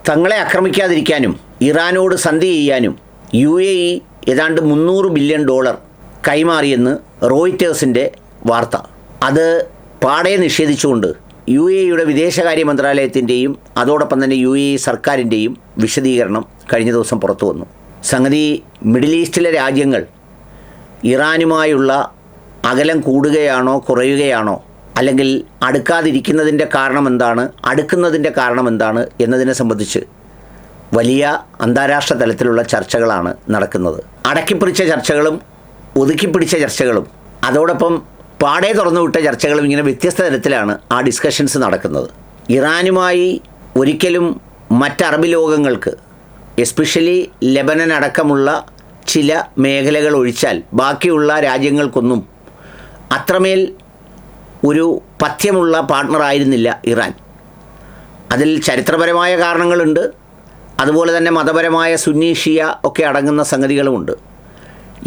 തങ്ങളെ ആക്രമിക്കാതിരിക്കാനും ഇറാനോട് സന്ധി ചെയ്യാനും UAE ഏതാണ്ട് $300 ബില്യൺ കൈമാറിയെന്ന് റോയിറ്റേഴ്സിൻ്റെ വാർത്ത. അത് പാടെ നിഷേധിച്ചുകൊണ്ട് UAEയുടെ വിദേശകാര്യ മന്ത്രാലയത്തിൻ്റെയും അതോടൊപ്പം തന്നെ UAE സർക്കാരിൻ്റെയും വിശദീകരണം കഴിഞ്ഞ ദിവസം പുറത്തു വന്നു. സംഗതി മിഡിൽ ഈസ്റ്റിലെ രാജ്യങ്ങൾ ഇറാനുമായുള്ള അകലം കൂടുകയാണോ കുറയുകയാണോ, അല്ലെങ്കിൽ അടുക്കാതിരിക്കുന്നതിൻ്റെ കാരണം എന്താണ്, അടുക്കുന്നതിൻ്റെ കാരണം എന്താണ് എന്നതിനെ സംബന്ധിച്ച് വലിയ അന്താരാഷ്ട്ര തലത്തിലുള്ള ചർച്ചകളാണ് നടക്കുന്നത്. അടക്കിപ്പിടിച്ച ചർച്ചകളും ഒതുക്കിപ്പിടിച്ച ചർച്ചകളും അതോടൊപ്പം പാടെ തുറന്നുവിട്ട ചർച്ചകളും ഇങ്ങനെ വ്യത്യസ്ത തരത്തിലാണ് ആ ഡിസ്കഷൻസ് നടക്കുന്നത്. ഇറാനുമായി ഒരിക്കലും മറ്ററബ് ലോകങ്ങൾക്ക്, എസ്പെഷ്യലി ലെബനൻ അടക്കമുള്ള ചില മേഖലകൾ ഒഴിച്ചാൽ ബാക്കിയുള്ള രാജ്യങ്ങൾക്കൊന്നും അത്രമേൽ ഒരു പഥ്യമുള്ള പാർട്ട്ണറായിരുന്നില്ല ഇറാൻ. അതിൽ ചരിത്രപരമായ കാരണങ്ങളുണ്ട്, അതുപോലെ തന്നെ മതപരമായ സുന്നി ഷിയ ഒക്കെ അടങ്ങുന്ന സംഗതികളുമുണ്ട്.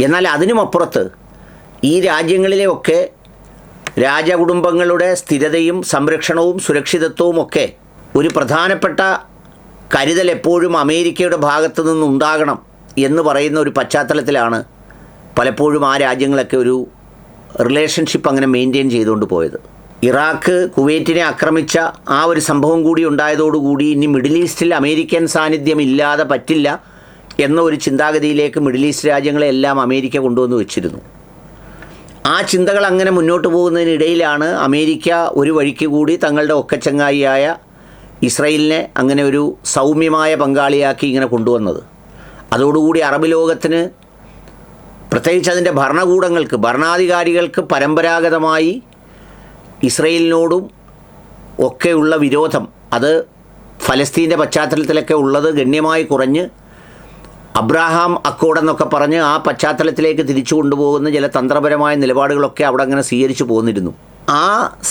എന്നാൽ അതിനുമപ്പുറത്ത് ഈ രാജ്യങ്ങളിലെയൊക്കെ രാജകുടുംബങ്ങളുടെ സ്ഥിരതയും സംരക്ഷണവും സുരക്ഷിതത്വവും ഒക്കെ ഒരു പ്രധാനപ്പെട്ട കരുതൽ എപ്പോഴും അമേരിക്കയുടെ ഭാഗത്തു നിന്നുണ്ടാകണം എന്ന് പറയുന്ന ഒരു പശ്ചാത്തലത്തിലാണ് പലപ്പോഴും ആ രാജ്യങ്ങളൊക്കെ ഒരു റിലേഷൻഷിപ്പ് അങ്ങനെ മെയിൻറ്റെയിൻ ചെയ്തുകൊണ്ട് പോയത്. ഇറാഖ് കുവൈറ്റിനെ ആക്രമിച്ച ആ ഒരു സംഭവം കൂടി ഉണ്ടായതോടുകൂടി ഇനി മിഡിൽ ഈസ്റ്റിൽ അമേരിക്കൻ സാന്നിധ്യം ഇല്ലാതെ പറ്റില്ല എന്ന ഒരു ചിന്താഗതിയിലേക്ക് മിഡിൽ ഈസ്റ്റ് രാജ്യങ്ങളെല്ലാം അമേരിക്ക കൊണ്ടുവന്ന് വെച്ചിരുന്നു. ആ ചിന്തകൾ അങ്ങനെ മുന്നോട്ട് പോകുന്നതിനിടയിലാണ് അമേരിക്ക ഒരു വഴിക്ക് കൂടി തങ്ങളുടെ ഒക്കച്ചങ്ങായിയായ ഇസ്രയേലിനെ അങ്ങനെ ഒരു സൗമ്യമായ പങ്കാളിയാക്കി ഇങ്ങനെ കൊണ്ടുവന്നത്. അതോടുകൂടി അറബ് ലോകത്തിന്, പ്രത്യേകിച്ച് അതിൻ്റെ ഭരണകൂടങ്ങൾക്ക്, ഭരണാധികാരികൾക്ക് പരമ്പരാഗതമായി ഇസ്രയേലിനോടും ഒക്കെയുള്ള വിരോധം, അത് ഫലസ്തീൻ്റെ പശ്ചാത്തലത്തിലൊക്കെ ഉള്ളത് ഗണ്യമായി കുറഞ്ഞ് അബ്രാഹാം അക്കോർഡ് എന്നൊക്കെ പറഞ്ഞ് ആ പശ്ചാത്തലത്തിലേക്ക് തിരിച്ചു കൊണ്ടുപോകുന്ന ചില തന്ത്രപരമായ നിലപാടുകളൊക്കെ അവിടെ അങ്ങനെ സ്വീകരിച്ചു പോന്നിരുന്നു. ആ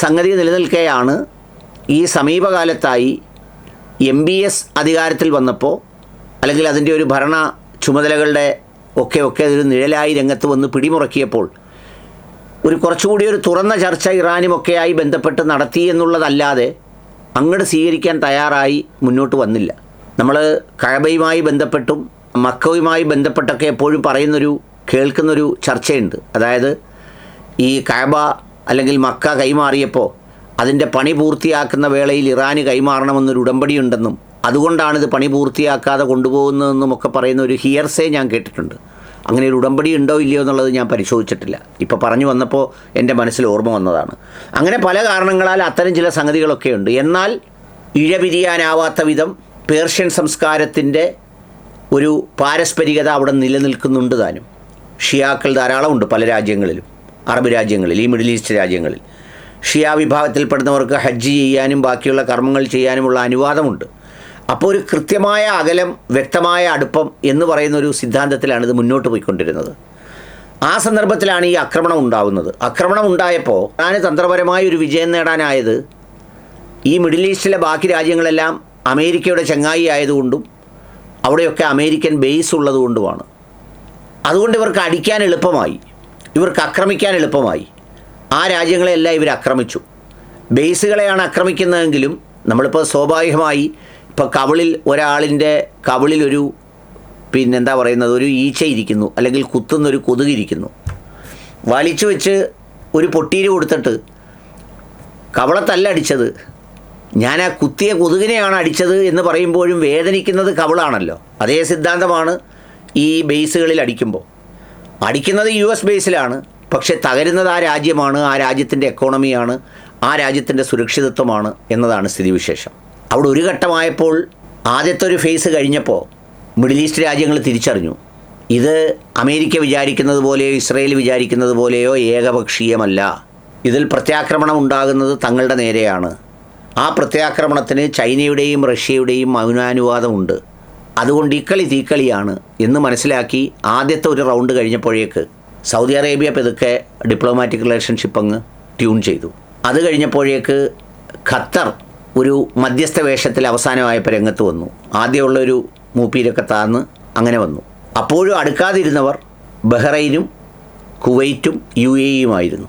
സംഗതി നിലനിൽക്കെയാണ് ഈ സമീപകാലത്തായി MBS അധികാരത്തിൽ വന്നപ്പോൾ, അല്ലെങ്കിൽ അതിൻ്റെ ഒരു ഭരണ ചുമതലകളുടെ ഒക്കെ ഒരു നിഴലായി രംഗത്ത് വന്ന് പിടിമുറക്കിയപ്പോൾ ഒരു കുറച്ചുകൂടി ഒരു തുറന്ന ചർച്ച ഇറാനുമൊക്കെയായി ബന്ധപ്പെട്ട് നടത്തി എന്നുള്ളതല്ലാതെ അങ്ങോട്ട് സ്വീകരിക്കാൻ തയ്യാറായി മുന്നോട്ട് വന്നില്ല. നമ്മൾ കഅബയുമായി ബന്ധപ്പെട്ടും മക്കയുമായി ബന്ധപ്പെട്ടൊക്കെ എപ്പോഴും കേൾക്കുന്നൊരു ചർച്ചയുണ്ട്. അതായത് ഈ കഅബ അല്ലെങ്കിൽ മക്ക കൈമാറിയപ്പോൾ അതിൻ്റെ പണി പൂർത്തിയാക്കുന്ന വേളയിൽ ഇറാന് കൈമാറണമെന്നൊരു ഉടമ്പടിയുണ്ടെന്നും അതുകൊണ്ടാണിത് പണി പൂർത്തിയാക്കാതെ കൊണ്ടുപോകുന്നതെന്നും ഒക്കെ പറയുന്ന ഒരു ഹിയർസേ ഞാൻ കേട്ടിട്ടുണ്ട്. അങ്ങനെ ഒരു ഉടമ്പടി ഉണ്ടോ ഇല്ലയോ എന്നുള്ളത് ഞാൻ പരിശോധിച്ചിട്ടില്ല. ഇപ്പോൾ പറഞ്ഞു വന്നപ്പോൾ എൻ്റെ മനസ്സിൽ ഓർമ്മ വന്നതാണ്. അങ്ങനെ പല കാരണങ്ങളാൽ അത്തരം ചില സംഗതികളൊക്കെ ഉണ്ട്. എന്നാൽ ഇഴപിരിയാനാവാത്ത വിധം പേർഷ്യൻ സംസ്കാരത്തിൻ്റെ ഒരു പാരസ്പരികത അവിടെ നിലനിൽക്കുന്നുണ്ട് താനും. ഷിയാക്കൾ ധാരാളമുണ്ട് പല രാജ്യങ്ങളിലും, അറബ് രാജ്യങ്ങളിൽ, ഈ മിഡിൽ ഈസ്റ്റ് രാജ്യങ്ങളിൽ. ഷിയ വിഭാഗത്തിൽപ്പെടുന്നവർക്ക് ഹജ്ജ് ചെയ്യാനും ബാക്കിയുള്ള കർമ്മങ്ങൾ ചെയ്യാനുമുള്ള അനുവാദമുണ്ട്. അപ്പോൾ ഒരു കൃത്യമായ അകലം, വ്യക്തമായ അടുപ്പം എന്ന് പറയുന്ന ഒരു സിദ്ധാന്തത്തിലാണ് ഇത് മുന്നോട്ട് പോയിക്കൊണ്ടിരുന്നത്. ആ സന്ദർഭത്തിലാണ് ഈ ആക്രമണം ഉണ്ടാകുന്നത്. ആക്രമണം ഉണ്ടായപ്പോൾ ഇറാന് തന്ത്രപരമായ ഒരു വിജയം നേടാനായത് ഈ മിഡിൽ ഈസ്റ്റിലെ ബാക്കി രാജ്യങ്ങളെല്ലാം അമേരിക്കയുടെ ചങ്ങായി ആയതുകൊണ്ടും അവിടെയൊക്കെ അമേരിക്കൻ ബേസ് ഉള്ളതുകൊണ്ടുമാണ്. അതുകൊണ്ട് ഇവർക്ക് അടിക്കാൻ എളുപ്പമായി, ഇവർക്ക് ആക്രമിക്കാൻ എളുപ്പമായി. ആ രാജ്യങ്ങളെല്ലാം ഇവർ ആക്രമിച്ചു. ബേസുകളെയാണ് ആക്രമിക്കുന്നതെങ്കിലും നമ്മളിപ്പോൾ സ്വാഭാവികമായി ഇപ്പോൾ ഒരാളിൻ്റെ കവിളിലൊരു ഒരു ഈച്ച ഇരിക്കുന്നു, അല്ലെങ്കിൽ കുത്തുന്നൊരു കൊതുകിരിക്കുന്നു. വലിച്ചു വെച്ച് ഒരു പൊട്ടീര് കൊടുത്തിട്ട് കവളത്തല്ല അടിച്ചത്, ഞാൻ ആ കുത്തിയ കൊതുകിനെയാണ് അടിച്ചത് എന്ന് പറയുമ്പോഴും വേദനിക്കുന്നത് കവിളാണല്ലോ. അതേ സിദ്ധാന്തമാണ് ഈ ബേസുകളിൽ അടിക്കുമ്പോൾ. അടിക്കുന്നത് US ബേസിലാണ്, പക്ഷെ തകരുന്നത് ആ രാജ്യമാണ്, ആ രാജ്യത്തിൻ്റെ എക്കോണമിയാണ്, ആ രാജ്യത്തിൻ്റെ സുരക്ഷിതത്വമാണ് എന്നതാണ് സ്ഥിതിവിശേഷം. അവിടെ ഒരു ഘട്ടമായപ്പോൾ, ആദ്യത്തെ ഒരു ഫേസ് കഴിഞ്ഞപ്പോൾ മിഡിൽ ഈസ്റ്റ് രാജ്യങ്ങൾ തിരിച്ചറിഞ്ഞു, ഇത് അമേരിക്ക വിചാരിക്കുന്നത് പോലെയോ ഇസ്രയേൽ വിചാരിക്കുന്നത് പോലെയോ ഏകപക്ഷീയമല്ല. ഇതിൽ പ്രത്യാക്രമണം ഉണ്ടാകുന്നത് തങ്ങളുടെ നേരെയാണ്. ആ പ്രത്യാക്രമണത്തിന് ചൈനയുടെയും റഷ്യയുടെയും മൗനാനുവാദമുണ്ട്. അതുകൊണ്ട് ഇക്കളി തീക്കളിയാണ് എന്ന് മനസ്സിലാക്കി ആദ്യത്തെ ഒരു റൗണ്ട് കഴിഞ്ഞപ്പോഴേക്ക് സൗദി അറേബ്യ പെതുക്കെ ഡിപ്ലോമാറ്റിക് റിലേഷൻഷിപ്പ് അങ്ങ് ട്യൂൺ ചെയ്തു. അത് കഴിഞ്ഞപ്പോഴേക്ക് ഖത്തർ ഒരു മധ്യസ്ഥ വേഷത്തിൽ അവസാനമായപ്പോൾ രംഗത്ത് വന്നു. ആദ്യമുള്ളൊരു മൂപ്പീരൊക്കെ താന്ന് അങ്ങനെ വന്നു. അപ്പോഴും അടുക്കാതിരുന്നവർ ബഹ്റൈനും കുവൈറ്റും UAEയുമായിരുന്നു.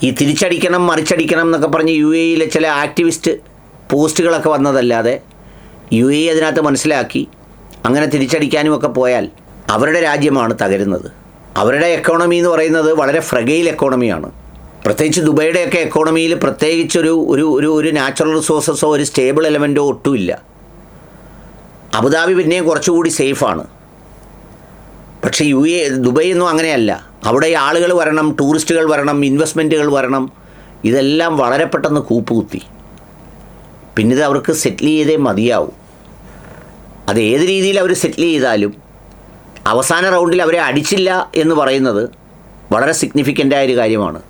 ഈ തിരിച്ചടിക്കണം മറിച്ചടിക്കണം എന്നൊക്കെ പറഞ്ഞ് UAEയിലെ ചില ആക്ടിവിസ്റ്റ് പോസ്റ്റുകളൊക്കെ വന്നതല്ലാതെ UAE അതിനകത്ത് മനസ്സിലാക്കി അങ്ങനെ തിരിച്ചടിക്കാനുമൊക്കെ പോയാൽ അവരുടെ രാജ്യമാണ് തകരുന്നത്. അവരുടെ എക്കോണമി എന്ന് പറയുന്നത് വളരെ ഫ്രഗൈൽ എക്കോണമിയാണ്. പ്രത്യേകിച്ച് ദുബൈയുടെയൊക്കെ എക്കോണമിയിൽ പ്രത്യേകിച്ചൊരു ഒരു ഒരു ഒരു നാച്ചുറൽ റിസോഴ്സസോ ഒരു സ്റ്റേബിൾ എലമെൻറ്റോ ഒട്ടുമില്ല. അബുദാബി പിന്നെയും കുറച്ചുകൂടി സേഫാണ്. പക്ഷേ ദുബൈ ഒന്നും അങ്ങനെയല്ല. അവിടെ ഈ ആളുകൾ വരണം, ടൂറിസ്റ്റുകൾ വരണം, ഇൻവെസ്റ്റ്മെൻറ്റുകൾ വരണം. ഇതെല്ലാം വളരെ പെട്ടെന്ന് കൂപ്പുകുത്തി. പിന്നെ ഇത് അവർക്ക് സെറ്റിൽ ചെയ്തേ മതിയാവും. അത് ഏത് രീതിയിൽ അവർ സെറ്റിൽ ചെയ്താലും അവസാന റൗണ്ടിൽ അവരെ അടിച്ചില്ല എന്ന് പറയുന്നത് വളരെ സിഗ്നിഫിക്കൻ്റായൊരു കാര്യമാണ്.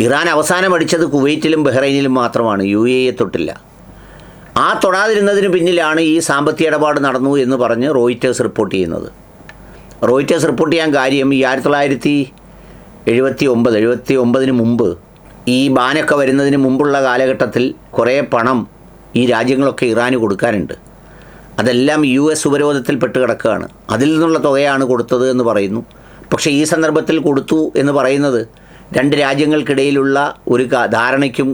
ഇറാൻ അവസാനം അടിച്ചത് കുവൈറ്റിലും ബഹ്റൈനിലും മാത്രമാണ്, UAE തൊട്ടില്ല. ആ തൊടാതിരുന്നതിന് പിന്നിലാണ് ഈ സാമ്പത്തിക ഇടപാട് നടന്നു എന്ന് പറഞ്ഞ് റോയിറ്റേഴ്സ് റിപ്പോർട്ട് ചെയ്യുന്നത്. റോയിറ്റേഴ്സ് റിപ്പോർട്ട് ചെയ്യാൻ കാര്യം ഈ 1979 മുമ്പ് ഈ ബാനൊക്കെ വരുന്നതിന് മുമ്പുള്ള കാലഘട്ടത്തിൽ കുറേ പണം ഈ രാജ്യങ്ങളൊക്കെ ഇറാന് കൊടുക്കാനുണ്ട്. അതെല്ലാം US ഉപരോധത്തിൽ പെട്ട് കിടക്കുകയാണ്. അതിൽ നിന്നുള്ള തുകയാണ് കൊടുത്തത് എന്ന് പറയുന്നു. പക്ഷേ ഈ സന്ദർഭത്തിൽ കൊടുത്തു എന്ന് പറയുന്നത് രണ്ട് രാജ്യങ്ങൾക്കിടയിലുള്ള ഒരു ധാരണയ്ക്കും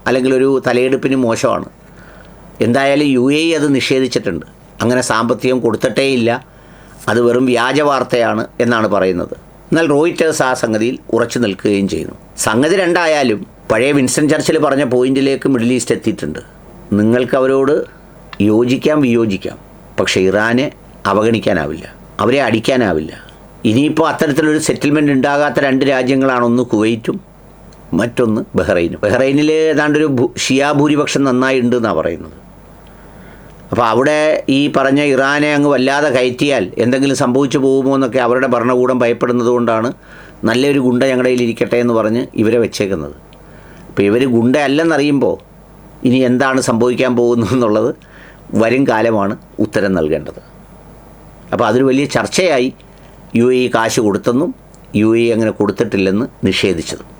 അല്ലെങ്കിൽ ഒരു തലയെടുപ്പിനും മോശമാണ്. എന്തായാലും UAE അത് നിഷേധിച്ചിട്ടുണ്ട്. അങ്ങനെ സാമ്പത്തികം കൊടുത്തിട്ടേയില്ല, അത് വെറും വ്യാജ വാർത്തയാണ് എന്നാണ് പറയുന്നത്. എന്നാൽ റോയിറ്റേഴ്സ് ആ സംഗതിയിൽ ഉറച്ചു നിൽക്കുകയും ചെയ്യുന്നു. സംഗതി രണ്ടായാലും പഴയ വിൻസ്റ്റൺ ചർച്ചിൽ പറഞ്ഞ പോയിന്റിലേക്ക് മിഡിൽ ഈസ്റ്റ് എത്തിയിട്ടുണ്ട്. നിങ്ങൾക്ക് അവരോട് യോജിക്കാം, വിയോജിക്കാം, പക്ഷേ ഇറാനെ അവഗണിക്കാനാവില്ല, അവരെ അടിക്കാനാവില്ല. ഇനിയിപ്പോൾ അത്തരത്തിലൊരു സെറ്റിൽമെൻറ്റ് ഉണ്ടാകാത്ത രണ്ട് രാജ്യങ്ങളാണ്, ഒന്ന് കുവൈറ്റും മറ്റൊന്ന് ബഹ്റൈനും. ബഹ്റൈനിൽ ഏതാണ്ടൊരു ഷിയാ ഭൂരിപക്ഷം നന്നായി ഉണ്ട് എന്നാണ് പറയുന്നത്. അപ്പോൾ അവിടെ ഈ പറഞ്ഞ ഇറാനെ അങ്ങ് വല്ലാതെ കയറ്റിയാൽ എന്തെങ്കിലും സംഭവിച്ചു പോകുമോ എന്നൊക്കെ അവരുടെ ഭരണകൂടം ഭയപ്പെടുന്നത് കൊണ്ടാണ് നല്ലൊരു ഗുണ്ട ഞങ്ങളുടെ കയ്യിൽ ഇരിക്കട്ടെ എന്ന് പറഞ്ഞ് ഇവരെ വെച്ചേക്കുന്നത്. അപ്പോൾ ഇവർ ഗുണ്ട അല്ലെന്നറിയുമ്പോൾ ഇനി എന്താണ് സംഭവിക്കാൻ പോകുന്നതെന്നുള്ളത് വരും കാലമാണ് ഉത്തരം നൽകേണ്ടത്. അപ്പോൾ അതൊരു വലിയ ചർച്ചയായി UAE കാശ് കൊടുത്തെന്നും UAE അങ്ങനെ കൊടുത്തിട്ടില്ലെന്ന് നിഷേധിച്ചതും.